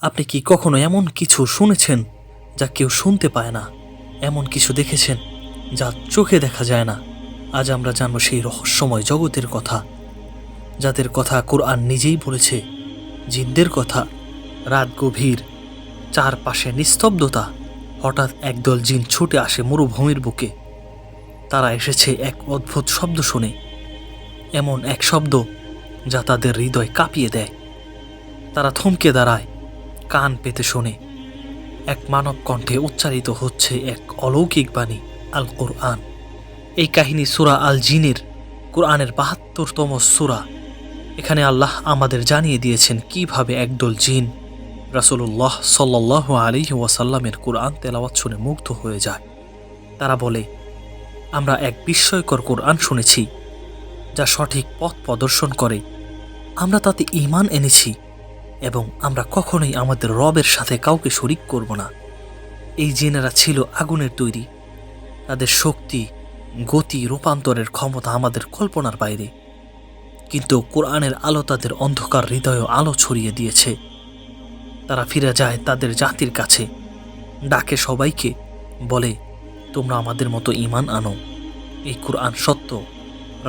আপনি কি কখনো এমন কিছু শুনেছেন যা কেউ শুনতে পায় না, এমন কিছু দেখেছেন যা চোখে দেখা যায় না? আজ আমরা জানব সেই রহস্যময় জগতের কথা, যাদের কথা কোরআন নিজেই বলেছে। জিনদের কথা। রাত গভীর, চারপাশে নিস্তব্ধতা। হঠাৎ একদল জিন ছুটে আসে মরুভূমির বুকে। তারা এসেছে এক অদ্ভুত শব্দ শুনে, এমন এক শব্দ যা তাদের হৃদয় কাঁপিয়ে দেয়। তারা থমকে দাঁড়ায়, কান পেতে শোনে। এক মানব কণ্ঠে উচ্চারিত হচ্ছে এক অলৌকিক বাণী, আল কোরআন। এই কাহিনী সূরা আল জিনের, কোরআনের ৭২তম সূরা। এখানে আল্লাহ আমাদের জানিয়ে দিয়েছেন কিভাবে একদল জিন রাসূলুল্লাহ সাল্লাল্লাহু আলাইহি ওয়াসাল্লামের কোরআন তেলাওয়াত শুনে মুগ্ধ হয়ে যায়। তারা বলে, আমরা এক বিস্ময়কর কোরআন শুনেছি যা সঠিক পথ প্রদর্শন করে। আমরা তাতে ঈমান এনেছি এবং আমরা কখনোই আমাদের রবের সাথে কাউকে শরিক করব না। এই জিনেরা ছিল আগুনের তৈরি। তাদের শক্তি, গতি, রূপান্তরের ক্ষমতা আমাদের কল্পনার বাইরে। কিন্তু কোরআনের আলো তাদের অন্ধকার হৃদয়ে আলো ছড়িয়ে দিয়েছে। তারা ফিরে যায় তাদের জাতির কাছে, ডাকে সবাইকে, বলে, তোমরা আমাদের মতো ঈমান আনো। এই কোরআন সত্য,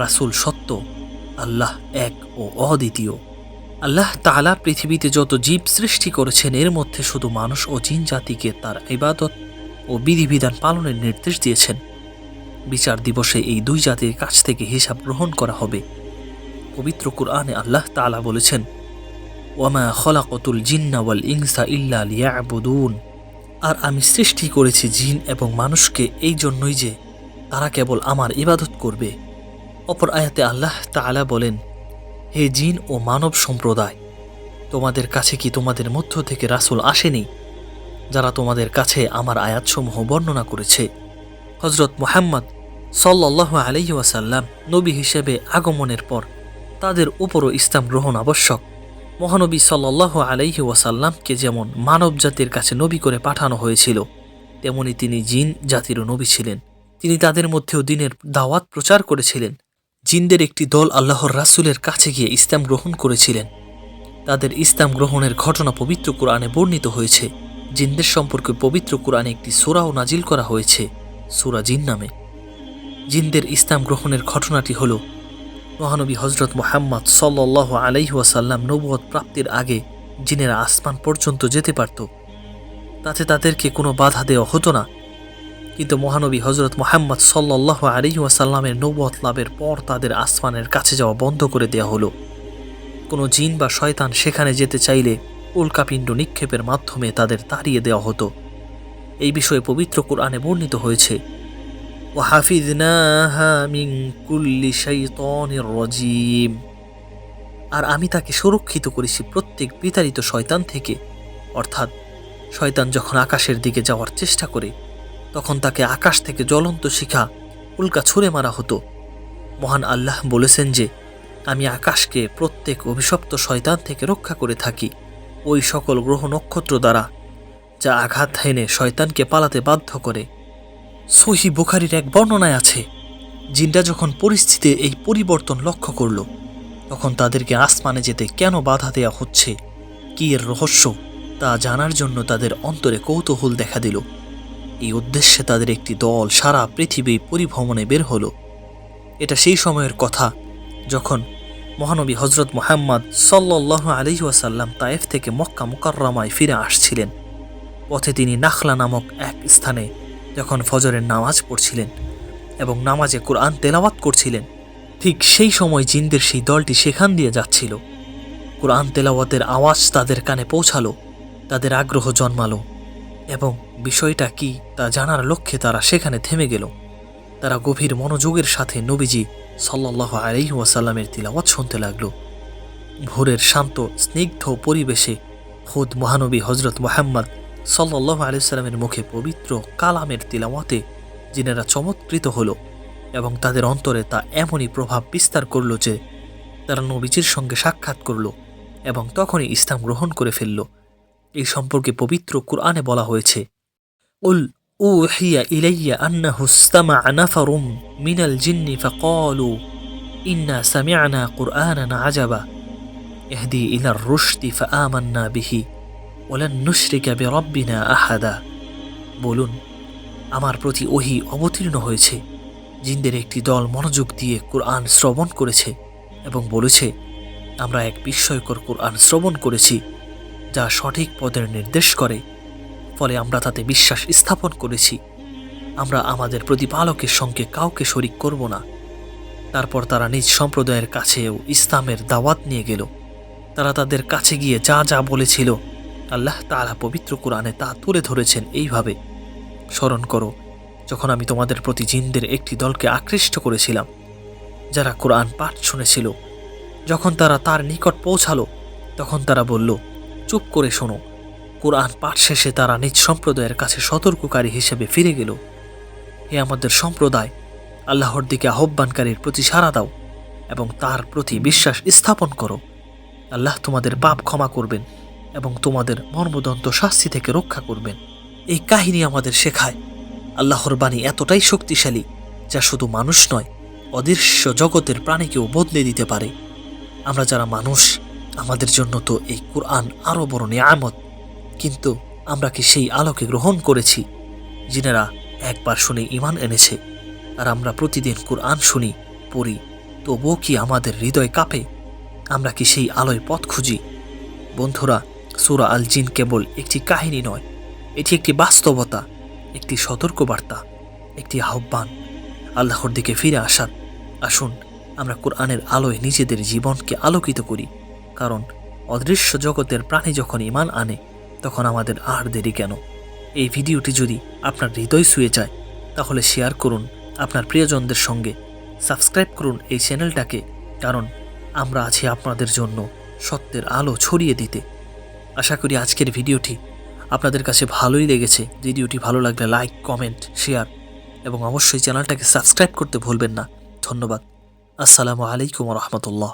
রাসূল সত্য, আল্লাহ এক ও অদ্বিতীয়। আল্লাহ তাআলা পৃথিবীতে যত জীব সৃষ্টি করেছেন এর মধ্যে শুধু মানুষ ও জিন জাতিকে তার ইবাদত ও বিধিবিধান পালনের নির্দেশ দিয়েছেন। বিচার দিবসে এই দুই জাতির কাছ থেকে হিসাব গ্রহণ করা হবে। পবিত্র কুরআনে আল্লাহ তাআলা বলেছেন, ওয়ামা খলাকতুল জিন্না ওয়াল ইনসা ইল্লা লিয়াবুদুন। আর আমি সৃষ্টি করেছি জিন এবং মানুষকে এই জন্যই যে তারা কেবল আমার ইবাদত করবে। অপর আয়াতে আল্লাহ তাআলা বলেন, হে জিন ও মানব সম্প্রদায়, তোমাদের কাছে কি তোমাদের মধ্য থেকে রাসূল আসেনি যারা তোমাদের কাছে আমার আয়াতসমূহ বর্ণনা করেছে? হযরত মুহাম্মদ সাল্লাল্লাহু আলাইহি ওয়াসাল্লাম নবী হিসেবে আগমনের পর তাদের উপরও ইসলাম গ্রহণ আবশ্যক। মহানবী সাল্লাল্লাহু আলাইহি ওয়াসাল্লামকে যেমন মানব জাতির কাছে নবী করে পাঠানো হয়েছিল, তেমনি তিনি জিন জাতিরও নবী ছিলেন। তিনি তাদের মধ্যেও দ্বীনের দাওয়াত প্রচার করেছিলেন। জিনদের একটি দল আল্লাহর রাসূলের কাছে গিয়ে ইসলাম গ্রহণ করেছিলেন। তাদের ইসলাম গ্রহণের ঘটনা পবিত্র কুরআনে বর্ণিত হয়েছে। জিনদের সম্পর্কে পবিত্র কুরআনে একটি সূরাও নাজিল করা হয়েছে, সূরা জিন নামে। জিনদের ইসলাম গ্রহণের ঘটনাটি হল, মহানবী হযরত মুহাম্মদ সাল্লাল্লাহু আলাইহি ওয়াসাল্লাম নবুয়ত প্রাপ্তির আগে জিনেরা আসমান পর্যন্ত যেতে পারত, তাতে তাদেরকে কোনো বাধা দেওয়া হতো না। কিন্তু মহানবী হযরত মুহাম্মদ সাল্লাল্লাহু আলাইহি ওয়াসাল্লামের নবুয়ত লাভের পর তাদের আসমানের কাছে যাওয়া বন্ধ করে দেওয়া হলো। কোনো জিন বা শয়তান সেখানে যেতে চাইলে উল্কাপিণ্ড নিক্ষেপের মাধ্যমে তাদের তাড়িয়ে দেওয়া হতো। এই বিষয়ে পবিত্র কুরআনে বর্ণিত হয়েছে, ওয়াহাফিযনাহা মিন কুল্লি শাইতানির রাজীম। আর আমি তাকে সুরক্ষিত করেছি প্রত্যেক বিতাড়িত শয়তান থেকে। অর্থাৎ শয়তান যখন আকাশের দিকে যাওয়ার চেষ্টা করে, তখন তাকে আকাশ থেকে জ্বলন্ত শিখা উল্কা ছুঁড়ে মারা হতো। মহান আল্লাহ বলেছেন যে, আমি আকাশকে প্রত্যেক অভিশপ্ত শয়তান থেকে রক্ষা করে থাকি ওই সকল গ্রহ নক্ষত্র দ্বারা যা আঘাত হেনে শয়তানকে পালাতে বাধ্য করে। সহিহ বুখারীর এক বর্ণনায় আছে, জিনরা যখন পরিস্থিতির এই পরিবর্তন লক্ষ্য করল, তখন তাদেরকে আসমানে যেতে কেন বাধা দেওয়া হচ্ছে, কি এর রহস্য, তা জানার জন্য তাদের অন্তরে কৌতূহল দেখা দিল। এই উদ্দেশ্যে তাদের একটি দল সারা পৃথিবী পরিভ্রমণে বের হলো। এটা সেই সময়ের কথা যখন মহানবী হযরত মুহাম্মদ সাল্লাল্লাহু আলাইহি ওয়াসাল্লাম তায়েফ থেকে মক্কা মুকাররমায় ফিরে আসছিলেন। পথে তিনি নাখলা নামক এক স্থানে যখন ফজরের নামাজ পড়ছিলেন এবং নামাজে কোরআন তেলাওয়াত করছিলেন, ঠিক সেই সময় জিনদের সেই দলটি সেখান দিয়ে যাচ্ছিল। কোরআন তেলাওয়াতের আওয়াজ তাদের কানে পৌঁছালো, তাদের আগ্রহ জন্মালো এবং বিষয়টা কি তা জানার লক্ষ্যে তারা সেখানে থেমে গেল। তারা গভীর মনোযোগের সাথে নবীজি সাল্লাল্লাহু আলাইহি ওয়াসাল্লামের তিলাওয়াত শুনতে লাগলো। ভোরের শান্ত স্নিগ্ধ পরিবেশে খুদ মহানবী হযরত মুহাম্মদ সাল্লাল্লাহু আলাইহি ওয়াসাল্লামের মুখে পবিত্র কালামের তিলাওয়াতে জিনেরা চমৎকৃত হলো এবং তাদের অন্তরে তা এমনই প্রভাব বিস্তার করল যে তারা নবীজির সঙ্গে সাক্ষাৎ করল এবং তখনই ইসলাম গ্রহণ করে ফেলল। এই সম্পর্কে পবিত্র কুরআনে বলা হয়েছে, উল উহিয়া ইলাইয়া আন্নাহু ইসতামা'a নাফারুম মিনাল জিন্নি ফাকালু ইন্না সামি'না কুরআনান আজাবা ইহদি ইলার রুশদি ফাআমান্না বিহি ওয়ালান নুশরিকা বিরাব্বিনা আহাদা। বলুন, আমার প্রতি ওহী অবতীর্ণ হয়েছে, জিনদের একটি দল মনোযোগ দিয়ে কুরআন শ্রবণ করেছে এবং বলেছে, আমরা এক বিস্ময়কর কুরআন শ্রবণ করেছি যা সঠিক পথের নির্দেশ করে, ফলে আমরা তাতে বিশ্বাস স্থাপন করেছি। আমরা আমাদের প্রতিপালকের সঙ্গে কাউকে শরিক করব না। তারপর তারা নিজ সম্প্রদায়ের কাছেও ইসলামের দাওয়াত নিয়ে গেল। তারা তাদের কাছে গিয়ে যা যা বলেছিল আল্লাহ তাআলা পবিত্র কুরআনে তা তুলে ধরেছেন এইভাবে, স্মরণ করো যখন আমি তোমাদের প্রতি জিনদের একটি দলকে আকৃষ্ট করেছিলাম, যারা কুরআন পাঠ শুনেছিল। যখন তারা তার নিকট পৌঁছালো, তখন তারা বলল, চুপ করে শোনো। কুরআন পাঠ শেষে তারা নিজ সম্প্রদায়ের কাছে সতর্ককারী হিসেবে ফিরে গেল। হে আমাদের সম্প্রদায়, আল্লাহর দিকে আহ্বানকারীর প্রতি সাড়া দাও এবং তার প্রতি বিশ্বাস স্থাপন করো। আল্লাহ তোমাদের পাপ ক্ষমা করবেন এবং তোমাদের মর্মদন্ত শাস্তি থেকে রক্ষা করবেন। এই কাহিনী আমাদের শেখায় আল্লাহর বাণী এতটাই শক্তিশালী যা শুধু মানুষ নয়, অদৃশ্য জগতের প্রাণীকেও বদলে দিতে পারে। আমরা যারা মানুষ, আমাদের জন্য তো এই কুরআন আরও বড় নিয়ামত, কিন্তু আমরা কি সেই আলোকে গ্রহণ করেছি? জিনেরা একবার শুনে ঈমান এনেছে, আর আমরা প্রতিদিন কুরআন শুনি, পড়ি, তবুও কি আমাদের হৃদয় কাঁপে? আমরা কি সেই আলোয় পথ খুঁজি? বন্ধুরা, সূরা আল জিন কেবল একটি কাহিনী নয়, এটি একটি বাস্তবতা, একটি সতর্কবার্তা, একটি আহ্বান আল্লাহর দিকে ফিরে আসার। আসুন আমরা কুরআনের আলোয় নিজেদের জীবনকে আলোকিত করি, কারণ অদৃশ্য জগতের প্রাণী যখন ঈমান আনে, তখন আমাদের আর দেরি কেন? এই ভিডিওটি যদি আপনার হৃদয় ছুঁয়ে যায়, তাহলে শেয়ার করুন আপনার প্রিয়জনদের সঙ্গে, সাবস্ক্রাইব করুন এই চ্যানেলটাকে, কারণ আমরা আছি আপনাদের জন্য সত্যের আলো ছড়িয়ে দিতে। আশা করি আজকের ভিডিওটি আপনাদের কাছে ভালোই লেগেছে। ভিডিওটি ভালো লাগলে লাইক, কমেন্ট, শেয়ার এবং অবশ্যই চ্যানেলটাকে সাবস্ক্রাইব করতে ভুলবেন না। ধন্যবাদ। আসসালামু আলাইকুম ওয়া রাহমাতুল্লাহ।